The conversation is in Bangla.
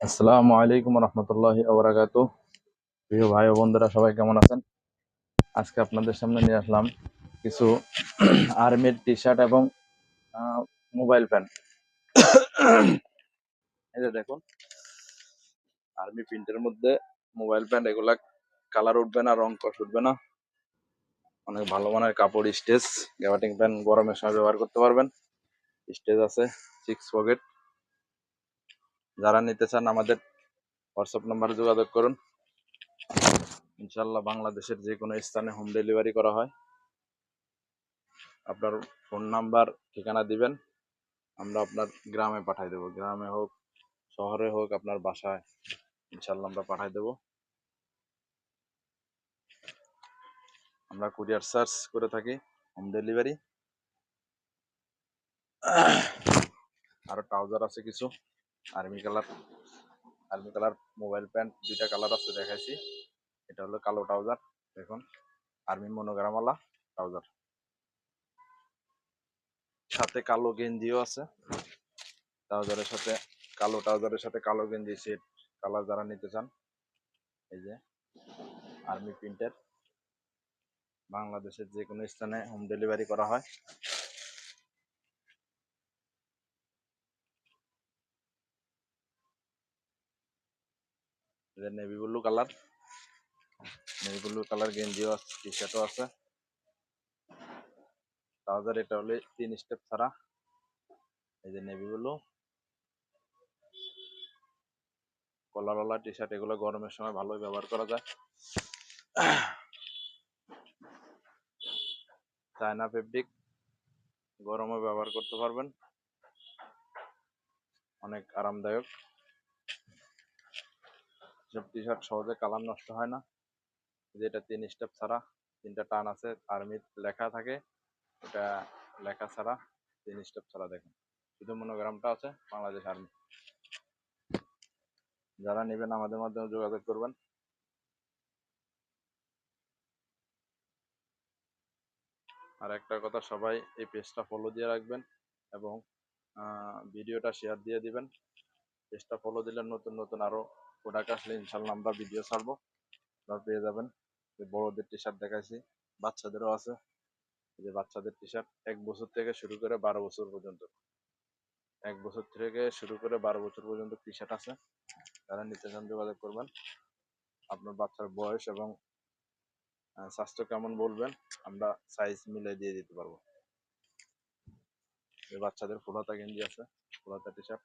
আসসালামু আলাইকুম রহমতুল্লাহি ওয়া প্রিয় ভাই ও বন্ধুরা, সবাই কেমন আছেন? আজকে আপনাদের সামনে নিয়ে আসলাম কিছু আর্মির টি শার্ট এবং মোবাইল প্যান্ট। এই যে দেখুন, আর্মি প্রিন্টের মধ্যে মোবাইল প্যান্ট। এগুলা কালার উঠবে না, রং কষ উঠবে না। অনেক ভালো মানের কাপড়, স্টেজ গ্যাবার্টিং প্যান্ট গরমের সময় ব্যবহার করতে পারবেন। স্টেজ আছে, 6 পকেট। যারা নিতে চান আমাদের হোয়াটসঅ্যাপ নাম্বারে যোগাযোগ করুন। ইনশাল্লাহ বাংলাদেশের যে কোনো স্থানে হোম ডেলিভারি করা হয়। আপনার ফোন নাম্বার, ঠিকানা দিবেন, আমরা আপনার গ্রামে পাঠাই দেবো। গ্রামে হোক, শহরে হোক, আপনার বাসায় ইনশাল্লাহ আমরা পাঠাই দেবো। আমরা কুরিয়ার চার্জ করে থাকি, হোম ডেলিভারি। আরো ট্রাউজার আছে কিছু army colour. Army colour mobile pant দুইটা কালার আছে, দেখাইছি। এটা হলো কালো ট্রাউজার, দেখুন, আর্মি মনোগ্রামওয়ালা ট্রাউজার। সাথে কালো গেঞ্জিও আছে। ট্রাউজারের সাথে ট্রাউজারের সাথে কালো গেঞ্জি সেট কালার যারা নিতে চান, এই যে আর্মি প্রিন্টের, বাংলাদেশের যে কোনো স্থানে হোম ডেলিভারি করা হয়। Navy blue colour, navy blue colour গেঞ্জিও আছে, টি শার্টও আছে। ট্রাউজার এটা হলে 3 স্টেপ ছাড়া। এই যে নেভি ব্লু কলারওয়ালা টি শার্ট, এগুলো গরমের সময় ভালোই ব্যবহার করা যায়। চায়না ফেব্রিক, গরমে ব্যবহার করতে পারবেন, অনেক আরামদায়ক। সব টি শার্ট সহজে কালার নষ্ট হয় না। যেটা 3 স্টেপ ছাড়া, 3টা টান আছে, আর্মির লেখা থাকে, এটা লেখা ছাড়া, 3 স্টেপ ছাড়া। দেখুন, শুধু মনোগ্রামটা আছে বাংলাদেশ আর্মি। যারা নেবেন আমাদের মাধ্যমে যোগাযোগ করবেন। আর একটা কথা, সবাই এই পেজটা ফলো দিয়ে রাখবেন এবং ভিডিওটা শেয়ার দিয়ে দিবেন। পেজটা ফলো দিলে নতুন নতুন আরো প্রোডাক্ট আসলে ইনশাল্লাহ আমরা ভিডিও ছাড়বো, আপনারা পেয়ে যাবেন। বড়দের টি শার্ট দেখাইছি, বাচ্চাদেরও আছে। এই যে বাচ্চাদের টি শার্ট 1 বছর থেকে শুরু করে 12 বছর পর্যন্ত, 1 বছর থেকে শুরু করে 12 বছর পর্যন্ত টি শার্ট আছে। যারা নিতে চান যোগাযোগ করবেন। আপনার বাচ্চার বয়স এবং স্বাস্থ্য কেমন বলবেন, আমরা সাইজ মিলে দিয়ে দিতে পারবো। বাচ্চাদের ফুল হাতা গেঞ্জি আছে, ফুল হাতা টি শার্ট।